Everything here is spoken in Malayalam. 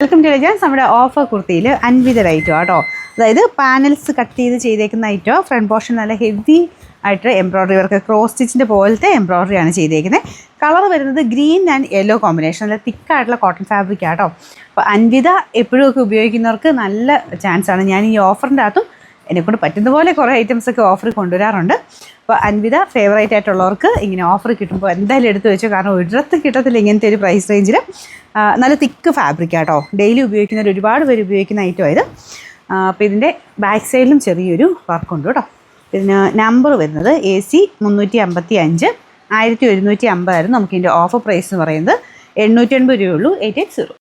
Welcome to legends. നമ്മുടെ ഓഫർ കുർത്തിയിൽ അൻവിത ഐറ്റം കേട്ടോ. അതായത് പാനൽസ് കട്ട് ചെയ്തേക്കുന്ന ഐറ്റം. ഫ്രണ്ട് പോർഷൻ നല്ല ഹെവി ആയിട്ട് എംബ്രോയ്ഡറി വർക്ക്, ക്രോസ് സ്റ്റിച്ചിൻ്റെ പോലത്തെ എംബ്രോയ്ഡറിയാണ് ചെയ്തേക്കുന്നത്. കളർ വരുന്നത് ഗ്രീൻ ആൻഡ് യെല്ലോ കോമ്പിനേഷൻ. നല്ല തിക്കായിട്ടുള്ള കോട്ടൺ ഫാബ്രിക് ആട്ടോ. അപ്പോൾ അൻവിത എപ്പോഴും ഒക്കെ ഉപയോഗിക്കുന്നവർക്ക് നല്ല ചാൻസാണ്. ഞാൻ ഈ ഓഫറിൻ്റെ അകത്തും എന്നെക്കൊണ്ട് പറ്റുന്ന പോലെ കുറേ ഐറ്റംസൊക്കെ ഓഫർ കൊണ്ടുവരാറുണ്ട്. അപ്പോൾ അൻവിത ഫേവറേറ്റ് ആയിട്ടുള്ളവർക്ക് ഇങ്ങനെ ഓഫർ കിട്ടുമ്പോൾ എന്തായാലും എടുത്ത് വെച്ചോ. കാരണം ഒരിടത്ത് കിട്ടത്തില്ല ഇങ്ങനത്തെ ഒരു പ്രൈസ് റേഞ്ചിൽ. നല്ല തിക്ക് ഫാബ്രിക് ആട്ടോ. ഡെയിലി ഉപയോഗിക്കുന്നവർ ഒരുപാട് പേര് ഉപയോഗിക്കുന്ന ഐറ്റമായത്. അപ്പോൾ ഇതിൻ്റെ ബാക്ക് സൈഡിലും ചെറിയൊരു വർക്കുണ്ട് കേട്ടോ. ഇതിന് നമ്പർ വരുന്നത് AC 355 1150 ആയിരുന്നു. നമുക്കിതിൻ്റെ ഓഫർ പ്രൈസ് എന്ന് പറയുന്നത് 880 രൂപയുള്ളൂ. 880.